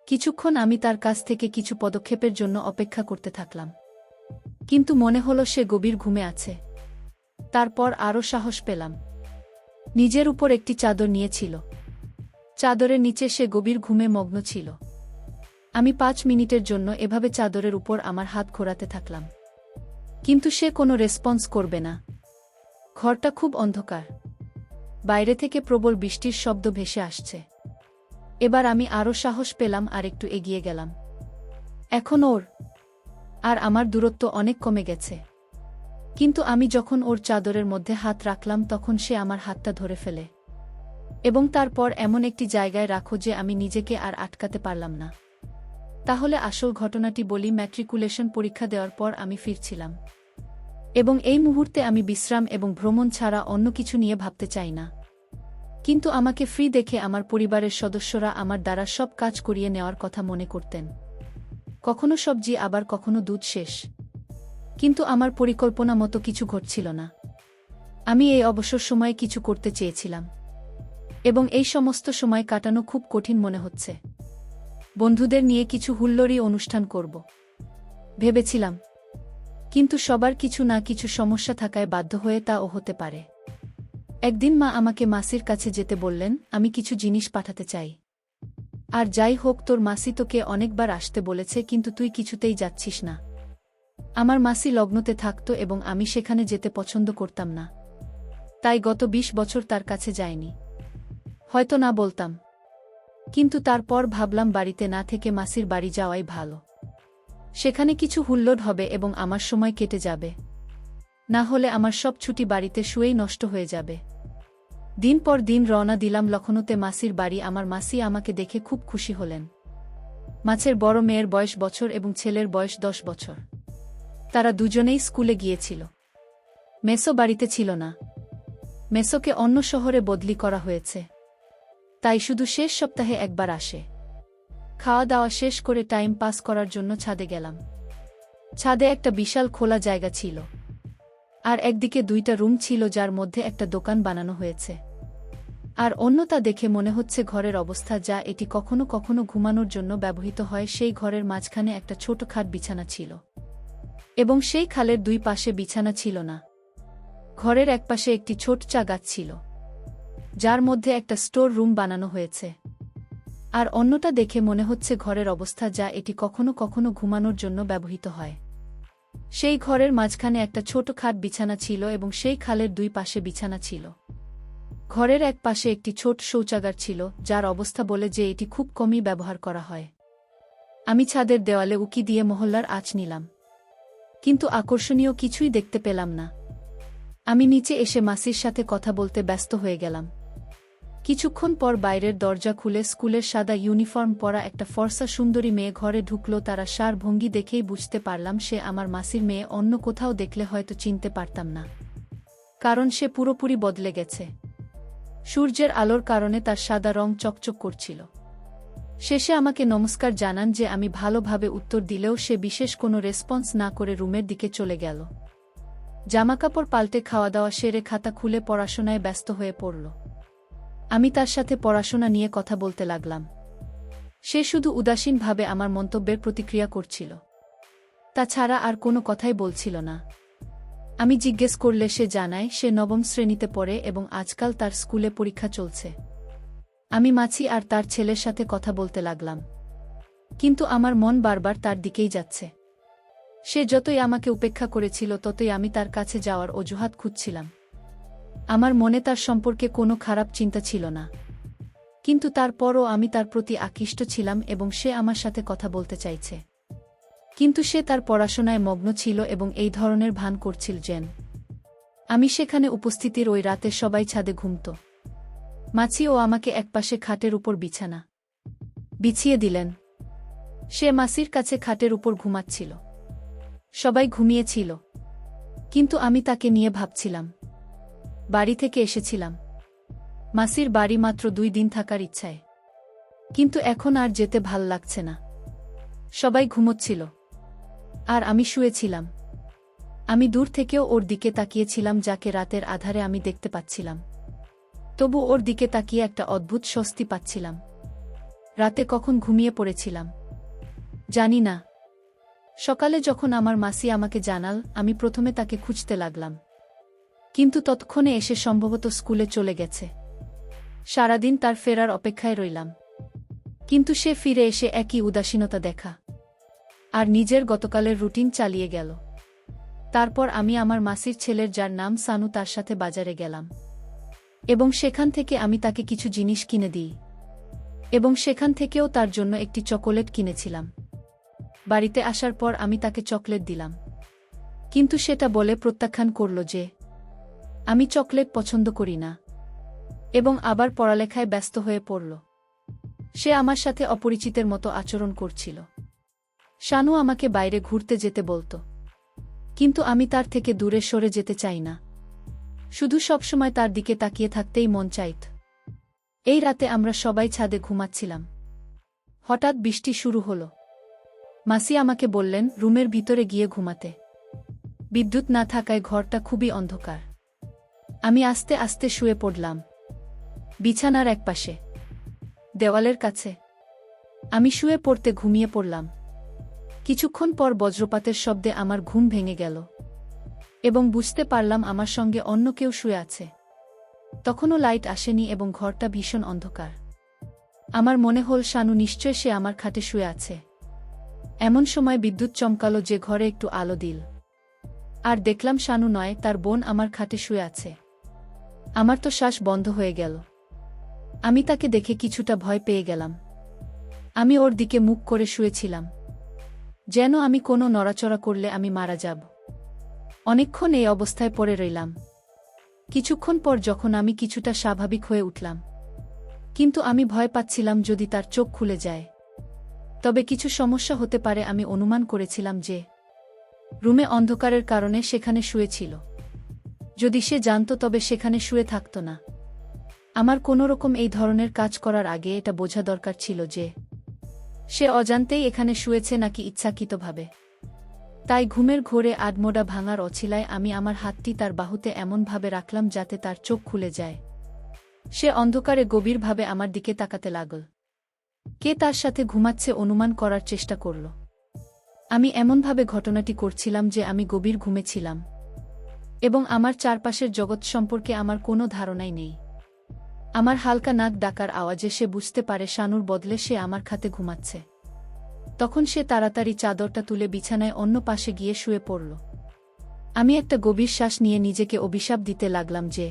কিছুক্ষণ আমি তার কাছ থেকে কিছু পদক্ষেপের জন্য অপেক্ষা করতে থাকলাম, কিন্তু মনে হলো সে গভীর ঘুমে আছে। তারপর আরও সাহস পেলাম। নিজের উপর একটি চাদর নিয়েছিল। চাদরের নিচে সে গভীর ঘুমে মগ্ন ছিল। আমি 5 মিনিটের জন্য এভাবে চাদরের উপর আমার হাত ঘোরাতে থাকলাম, কিন্তু সে কোনো রেসপন্স করবে না। ঘরটা খুব অন্ধকার। বাইরে থেকে প্রবল বৃষ্টির শব্দ ভেসে আসছে। এবার আমি আরও সাহস পেলাম আর একটু এগিয়ে গেলাম। এখন ওর আর আমার দূরত্ব অনেক কমে গেছে। কিন্তু আমি যখন ওর চাদরের মধ্যে হাত রাখলাম তখন সে আমার হাতটা ধরে ফেলে, এবং তারপর এমন একটি জায়গায় রাখো যে আমি নিজেকে আর আটকাতে পারলাম না। তাহলে আসল ঘটনাটি বলি। ম্যাট্রিকুলেশন পরীক্ষা দেওয়ার পর আমি ফিরছিলাম, এবং এই মুহূর্তে আমি বিশ্রাম এবং ভ্রমণ ছাড়া অন্য কিছু নিয়ে ভাবতে চাই না। কিন্তু আমাকে ফ্রি দেখে আমার পরিবারের সদস্যরা আমার দ্বারা সব কাজ করিয়ে নেওয়ার কথা মনে করতেন। কখনো সবজি, আবার কখনো দুধ শেষ। কিন্তু আমার পরিকল্পনা মতো কিছু ঘটছিল না। আমি এই অবসর সময়ে কিছু করতে চেয়েছিলাম, এবং এই সমস্ত সময় কাটানো খুব কঠিন মনে হচ্ছে। বন্ধুদের নিয়ে কিছু হুল্লোড়ি অনুষ্ঠান করব ভেবেছিলাম, কিন্তু সবার কিছু না কিছু সমস্যা থাকায় বাধ্য হয়ে তাও হতে পারে। একদিন মা আমাকে মাসির কাছে যেতে বললেন, আমি কিছু জিনিস পাঠাতে চাই। আর যাই হোক, তোর মাসি তোকে অনেকবার আসতে বলেছে, কিন্তু তুই কিছুতেই যাচ্ছিস না। আমার মাসি লগ্নতে থাকত এবং আমি সেখানে যেতে পছন্দ করতাম না, তাই গত 20 বছর তার কাছে যাইনি। হয়তো না বলতাম, কিন্তু তারপর ভাবলাম বাড়িতে না থেকে মাসির বাড়ি যাওয়াই ভালো। সেখানে কিছু হুল্লোড় হবে এবং আমার সময় কেটে যাবে। না হলে আমার সব ছুটি বাড়িতে শুয়েই নষ্ট হয়ে যাবে। দিন পর দিন রওনা দিলাম লখনৌতে মাসির বাড়ি। আমার মাসি আমাকে দেখে খুব খুশি হলেন। মাছের বড় মেয়ের বয়স বছর এবং ছেলের বয়স 10 বছর। তারা দুজনেই স্কুলে গিয়েছিল। মেসো বাড়িতে ছিল না। মেসোকে অন্য শহরে বদলি করা হয়েছে, তাই শুধু শেষ সপ্তাহে একবার আসে। খাওয়া দাওয়া শেষ করে টাইম পাস করার জন্য ছাদে গেলাম। ছাদে একটা বিশাল খোলা জায়গা ছিল, আর একদিকে 2টা রুম ছিল যার মধ্যে একটা দোকান বানানো হয়েছে, আর অন্যটা দেখে মনে হচ্ছে ঘরের অবস্থা যা এটি কখনো কখনো ঘুমানোর জন্য ব্যবহৃত হয়। সেই ঘরের মাঝখানে একটা ছোট খাট বিছানা ছিল, এবং সেই খালের 2 পাশে বিছানা ছিল না। ঘরের একপাশে একটি ছোট চা গাছ ছিল, যার মধ্যে একটা স্টোর রুম বানানো হয়েছে, আর অন্যটা দেখে মনে হচ্ছে ঘরের অবস্থা যা এটি কখনো কখনো ঘুমানোর জন্য ব্যবহৃত হয়। সেই ঘরের মাঝখানে একটা ছোট খাট বিছানা ছিল, এবং সেই খালের 2 পাশে বিছানা ছিল। ঘরের এক পাশে একটি ছোট শৌচাগার ছিল, যার অবস্থা বলে যে এটি খুব কমই ব্যবহার করা হয়। আমি ছাদের দেওয়ালে উকি দিয়ে মহল্লার আঁচ নিলাম, কিন্তু আকর্ষণীয় কিছুই দেখতে পেলাম না। আমি নিচে এসে মাসির সাথে কথা বলতে ব্যস্ত হয়ে গেলাম। কিছুক্ষণ পর বাইরের দরজা খুলে স্কুলের সাদা ইউনিফর্ম পরা একটা ফর্সা সুন্দরী মেয়ে ঘরে ঢুকল। তারা সার ভঙ্গি দেখেই বুঝতে পারলাম সে আমার মাসির মেয়ে। অন্য কোথাও দেখলে হয়তো চিনতে পারতাম না, কারণ সে পুরোপুরি বদলে গেছে। সূর্যের আলোর কারণে তার সাদা রং চকচক করছিল। শেষে আমাকে নমস্কার জানান যে আমি ভালোভাবে উত্তর দিলেও সে বিশেষ কোনো রেসপন্স না করে রুমের দিকে চলে গেল। জামাকাপড় পাল্টে খাওয়া দাওয়া সেরে খাতা খুলে পড়াশোনায় ব্যস্ত হয়ে পড়ল। আমি তার সাথে পড়াশোনা নিয়ে কথা বলতে লাগলাম। সে শুধু উদাসীনভাবে আমার মন্তব্যের প্রতিক্রিয়া করছিল, তাছাড়া আর কোনো কথাই বলছিল না। আমি জিজ্ঞেস করলে সে জানায় সে 9ম শ্রেণীতে পড়ে এবং আজকাল তার স্কুলে পরীক্ষা চলছে। আমি মাছি আর তার ছেলের সাথে কথা বলতে লাগলাম, কিন্তু আমার মন বারবার তার দিকেই যাচ্ছে। সে যতই আমাকে উপেক্ষা করেছিল ততই আমি তার কাছে যাওয়ার অজুহাত খুঁজছিলাম। আমার মনে তার সম্পর্কে কোনো খারাপ চিন্তা ছিল না, কিন্তু তারপরও আমি তার প্রতি আকৃষ্ট ছিলাম এবং সে আমার সাথে কথা বলতে চাইছে। কিন্তু সে তার পড়াশোনায় মগ্ন ছিল এবং এই ধরনের ভান করছিল যেন আমি সেখানে উপস্থিতির ওই রাতে সবাই ছাদে ঘুমত। মাছি ও আমাকে একপাশে খাটের উপর বিছানা বিছিয়ে দিলেন। সে মাসির কাছে খাটের উপর ঘুমাচ্ছিল। সবাই ঘুমিয়েছিল, কিন্তু আমি তাকে নিয়ে ভাবছিলাম। বাড়ি থেকে এসেছিলাম মাসির বাড়ি মাত্র 2 দিন থাকার ইচ্ছায়, কিন্তু এখন আর যেতে ভাল লাগছে না। সবাই ঘুমোচ্ছিল, আর আমি শুয়েছিলাম। আমি দূর থেকেও ওর দিকে তাকিয়েছিলাম, যাকে রাতের আধারে আমি দেখতে পাচ্ছিলাম। তবু ওর দিকে তাকিয়ে একটা অদ্ভুত স্বস্তি পাচ্ছিলাম। রাতে কখন ঘুমিয়ে পড়েছিলাম জানি না। সকালে যখন আমার মাসি আমাকে জানাল, আমি প্রথমে তাকে খুঁজতে লাগলাম, কিন্তু ততক্ষণে এসে সম্ভবত স্কুলে চলে গেছে। সারাদিন তার ফেরার অপেক্ষায় রইলাম, কিন্তু সে ফিরে এসে একই উদাসীনতা দেখা আর নিজের গতকালের রুটিন চালিয়ে গেল। তারপর আমি আমার মাসির ছেলের, যার নাম সানু, তার সাথে বাজারে গেলাম এবং সেখান থেকে আমি তাকে কিছু জিনিস কিনে দিই এবং সেখান থেকেও তার জন্য একটি চকোলেট কিনেছিলাম। বাড়িতে আসার পর আমি তাকে চকলেট দিলাম, কিন্তু সেটা বলে প্রত্যাখ্যান করল যে আমি চকলেট পছন্দ করি না এবং আবার পড়ালেখায় ব্যস্ত হয়ে পড়ল। সে আমার সাথে অপরিচিতের মতো আচরণ করছিল। শানু আমাকে বাইরে ঘুরতে যেতে বলতো, কিন্তু আমি তার থেকে দূরে সরে যেতে চাই না, শুধু সবসময় তার দিকে তাকিয়ে থাকতেই মন চাইত। এই রাতে আমরা সবাই ছাদে ঘুমাচ্ছিলাম। হঠাৎ বৃষ্টি শুরু হলো। মাসি আমাকে বললেন রুমের ভিতরে গিয়ে ঘুমাতে। বিদ্যুৎ না থাকায় ঘরটা খুবই অন্ধকার। আমি আস্তে আস্তে শুয়ে পড়লাম, বিছানার একপাশে, দেওয়ালের কাছে। আমি শুয়ে পড়তে ঘুমিয়ে পড়লাম। কিছুক্ষণ পর বজ্রপাতের শব্দে আমার ঘুম ভেঙে গেল এবং বুঝতে পারলাম আমার সঙ্গে অন্য কেউ শুয়ে আছে। তখনও লাইট আসেনি এবং ঘরটা ভীষণ অন্ধকার। আমার মনে হল শানু নিশ্চয় সে আমার খাটে শুয়ে আছে। এমন সময় বিদ্যুৎ চমকালো যে ঘরে একটু আলো দিল, আর দেখলাম শানু নয়, তার বোন আমার খাটে শুয়ে আছে। আমার তো শ্বাস বন্ধ হয়ে গেল। আমি তাকে দেখে কিছুটা ভয় পেয়ে গেলাম। আমি ওর দিকে মুখ করে শুয়েছিলাম, যেন আমি কোনো নড়াচড়া করলে আমি মারা যাব। অনেকক্ষণ এই অবস্থায় পড়ে রইলাম। কিছুক্ষণ পর যখন আমি কিছুটা স্বাভাবিক হয়ে উঠলাম, কিন্তু আমি ভয় পাচ্ছিলাম যদি তার চোখ খুলে যায় তবে কিছু সমস্যা হতে পারে। আমি অনুমান করেছিলাম যে রুমে অন্ধকারের কারণে সেখানে শুয়েছিল। যদি সে জানত তবে সেখানে শুয়ে থাকত না। আমার কোনোরকম এই ধরনের কাজ করার আগে এটা বোঝা দরকার ছিল যে সে অজান্তেই এখানে শুয়েছে নাকি ইচ্ছাকৃতভাবে। তাই ঘুমের ঘোরে আধমোড়া ভাঙার অছিলায় আমি আমার হাতটি তার বাহুতে এমনভাবে রাখলাম যাতে তার চোখ খুলে যায়। সে অন্ধকারে গভীরভাবে আমার দিকে তাকাতে লাগল। কে তার সাথে ঘুমাচ্ছে অনুমান করার চেষ্টা করল। আমি এমনভাবে ঘটনাটি করছিলাম যে আমি গভীর ঘুমেছিলাম এবং আমার চারপাশের জগৎ সম্পর্কে আমার কোনো ধারণাই নেই। আমার হালকা নাক ডাকার আওয়াজে সে বুঝতে পারে শানুর বদলে সে আমার খাটে ঘুমাচ্ছে। তখন সে তাড়াতাড়ি চাদরটা তুলে বিছানায় অন্য পাশে গিয়ে শুয়ে পড়ল। আমি একটা গভীর শ্বাস নিয়ে নিজেকে অভিশাপ দিতে লাগলাম যে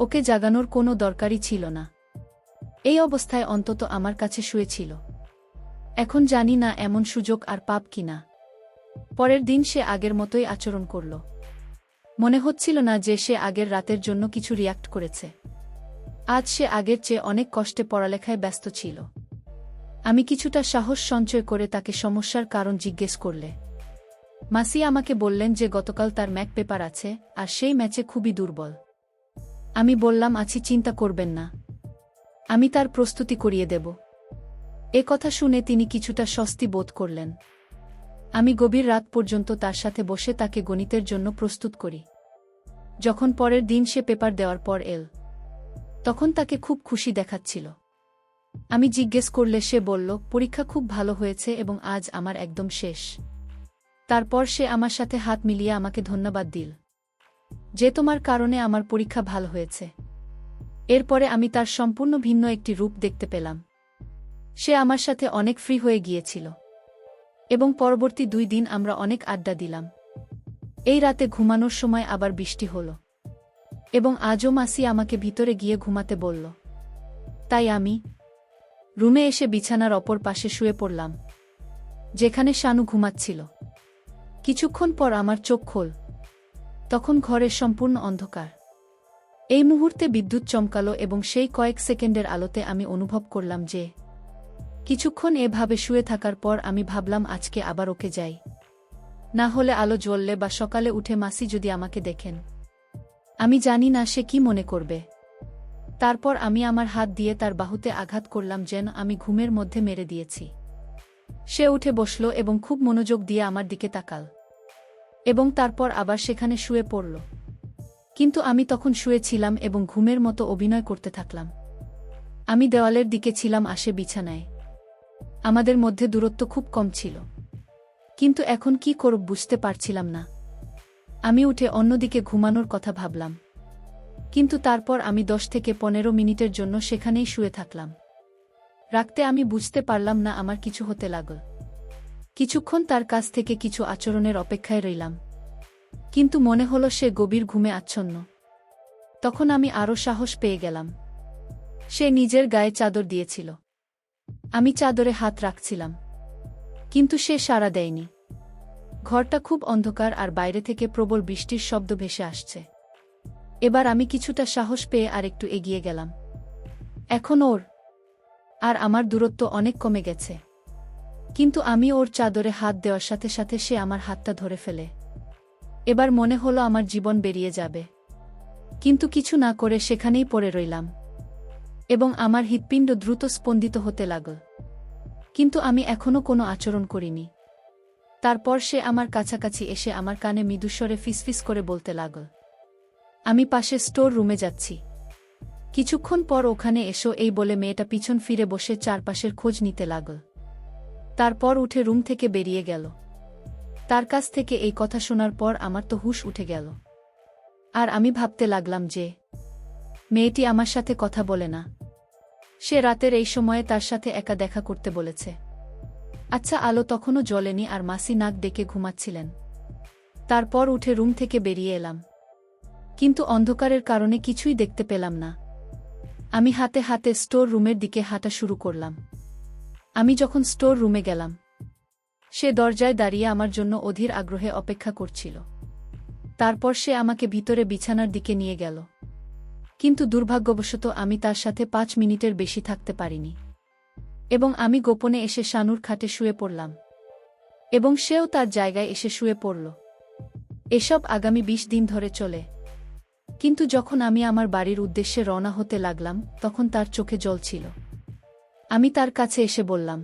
ওকে জাগানোর কোনো দরকারই ছিল না। এই অবস্থায় অন্তত আমার কাছে শুয়েছিল। এখন জানি না এমন সুযোগ আর পাব কিনা। পরের দিন সে আগের মতোই আচরণ করল। মনে হচ্ছিল না যে সে আগের রাতের জন্য কিছু রিয়াক্ট করেছে। আজ সে আগের চেয়ে অনেক কষ্টে পড়ালেখায় ব্যস্ত ছিল। আমি কিছুটা সাহস সঞ্চয় করে তাকে সমস্যার কারণ জিজ্ঞেস করলে মাসি আমাকে বললেন যে গতকাল তার ম্যাক পেপার আছে আর সেই ম্যাচে খুবই দুর্বল। আমি বললাম আছি, চিন্তা করবেন না, আমি তার প্রস্তুতি করিয়ে দেব। এ কথা শুনে তিনি কিছুটা স্বস্তি বোধ করলেন। আমি গভীর রাত পর্যন্ত তার সাথে বসে তাকে গণিতের জন্য প্রস্তুত করি। যখন পরের দিন সে পেপার দেওয়ার পর এল, তখন তাকে খুব খুশি দেখাচ্ছিল। আমি জিজ্ঞেস করলে সে বলল, পরীক্ষা খুব ভালো হয়েছে এবং আজ আমার একদম শেষ। তারপর সে আমার সাথে হাত মিলিয়ে আমাকে ধন্যবাদ দিল যে তোমার কারণে আমার পরীক্ষা ভালো হয়েছে। এরপরে আমি তার সম্পূর্ণ ভিন্ন একটি রূপ দেখতে পেলাম। সে আমার সাথে অনেক ফ্রি হয়ে গিয়েছিল এবং পরবর্তী 2 দিন আমরা অনেক আড্ডা দিলাম। এই রাতে ঘুমানোর সময় আবার বৃষ্টি হলো এবং আজও মাসি আমাকে ভিতরে গিয়ে ঘুমাতে বলল। তাই আমি রুমে এসে বিছানার অপর পাশে শুয়ে পড়লাম, যেখানে শানু ঘুমাচ্ছিল। কিছুক্ষণ পর আমার চোখ খোল। তখন ঘরের সম্পূর্ণ অন্ধকার। এই মুহূর্তে বিদ্যুৎ চমকালো এবং সেই কয়েক সেকেন্ডের আলোতে আমি অনুভব করলাম যে কিছুক্ষণ এভাবে শুয়ে থাকার পর আমি ভাবলাম আজকে আবার ওকে যাই, না হলে আলো জ্বললে বা সকালে উঠে মাসি যদি আমাকে দেখেন, আমি জানি না সে কি মনে করবে। তারপর আমি আমার হাত দিয়ে তার বাহুতে আঘাত করলাম যেন আমি ঘুমের মধ্যে মেরে দিয়েছি। সে উঠে বসল এবং খুব মনোযোগ দিয়ে আমার দিকে তাকাল এবং তারপর আবার সেখানে শুয়ে পড়ল। কিন্তু আমি তখন শুয়েছিলাম এবং ঘুমের মতো অভিনয় করতে থাকলাম। আমি দেওয়ালের দিকে ছিলাম আসে বিছানায়। আমাদের মধ্যে দূরত্ব খুব কম ছিল, কিন্তু এখন কি করব বুঝতে পারছিলাম না। আমি উঠে অন্যদিকে ঘুমানোর কথা ভাবলাম, কিন্তু তারপর আমি 10 থেকে 15 মিনিটের জন্য সেখানেই শুয়ে থাকলাম। রাখতে আমি বুঝতে পারলাম না আমার কিছু হতে লাগল। কিছুক্ষণ তার কাছ থেকে কিছু আচরণের অপেক্ষায় রইলাম, কিন্তু মনে হলো সে গভীর ঘুমে আচ্ছন্ন। তখন আমি আরও সাহস পেয়ে গেলাম। সে নিজের গায়ে চাদর দিয়েছিল। আমি চাদরে হাত রাখছিলাম, কিন্তু সে সাড়া দেয়নি। ঘরটা খুব অন্ধকার আর বাইরে থেকে প্রবল বৃষ্টির শব্দ ভেসে আসছে। এবার আমি কিছুটা সাহস পেয়ে আরেকটু এগিয়ে গেলাম। এখন ওর আর আমার দূরত্ব অনেক কমে গেছে, কিন্তু আমি ওর চাদরে হাত দেওয়ার সাথে সাথে সে আমার হাতটা ধরে ফেলে। এবার মনে হলো আমার জীবন বেরিয়ে যাবে, কিন্তু কিছু না করে সেখানেই পড়ে রইলাম এবং আমার হৃৎপিণ্ড দ্রুত স্পন্দিত হতে লাগল। কিন্তু আমি এখনো কোনো আচরণ করিনি। তারপর সে আমার কাছাকাছি এসে আমার কানে মৃদুস্বরে ফিসফিস করে বলতে লাগল, আমি পাশে স্টোর রুমে যাচ্ছি, কিছুক্ষণ পর ওখানে এসো। এই বলে মেয়েটা পিছন ফিরে বসে চারপাশের খোঁজ নিতে লাগল। তারপর উঠে রুম থেকে বেরিয়ে গেল। তার কাছ থেকে এই কথা শোনার পর আমার তো হুঁশ উঠে গেল। আর আমি ভাবতে লাগলাম যে মেয়েটি আমার সাথে কথা বলে না, সে রাতের এই সময়ে তার সাথে একা দেখা করতে বলেছে। আচ্ছা, আলো তখনও জ্বলেনি আর মাসি নাক ডেকে ঘুমাচ্ছিলেন। তারপর উঠে রুম থেকে বেরিয়ে এলাম, কিন্তু অন্ধকারের কারণে কিছুই দেখতে পেলাম না। আমি হাতে হাতে স্টোর রুমের দিকে হাঁটা শুরু করলাম। আমি যখন স্টোর রুমে গেলাম, সে দরজায় দাঁড়িয়ে আমার জন্য অধীর আগ্রহে অপেক্ষা করছিল। তারপর সে আমাকে ভিতরে বিছানার দিকে নিয়ে গেল, কিন্তু দুর্ভাগ্যবশত আমি তার সাথে 5 মিনিটের বেশি থাকতে পারিনি এবং আমি গোপনে এসে শানুর খাটে শুয়ে পড়লাম এবং সেও তার জায়গায় এসে শুয়ে পড়ল। এসব আগামী 20 দিন ধরে চলে। কিন্তু যখন আমি আমার বাড়ির উদ্দেশ্যে রওনা হতে লাগলাম, তখন তার চোখে জল ছিল। আমি তার কাছে এসে বললাম,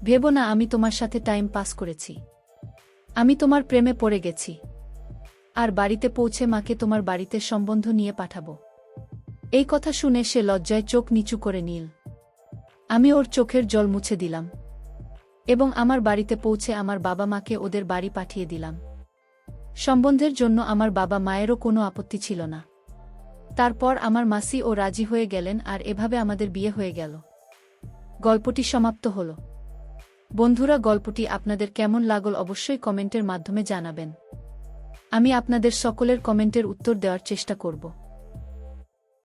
ভেবো না আমি তোমার সাথে টাইম পাস করেছি। আমি তোমার প্রেমে পড়ে গেছি, আর বাড়িতে পৌঁছে মাকে তোমার বাড়িতে সম্বন্ধ নিয়ে পাঠাবো। এই কথা শুনে সে লজ্জায় চোখ নিচু করে নিল। আমি ওর চোখের জল মুছে দিলাম এবং আমার বাড়িতে পৌঁছে আমার বাবা মাকে ওদের বাড়ি পাঠিয়ে দিলাম। সম্বন্ধের জন্য আমার বাবা মায়েরও কোনো আপত্তি ছিল না। তারপর আমার মাসি ও রাজি হয়ে গেলেন আর এভাবে আমাদের বিয়ে হয়ে গেল। গল্পটি সমাপ্ত হল। বন্ধুরা, গল্পটি আপনাদের কেমন লাগল অবশ্যই কমেন্টের মাধ্যমে জানাবেন। আমি আপনাদের সকলের কমেন্টের উত্তর দেওয়ার চেষ্টা করব।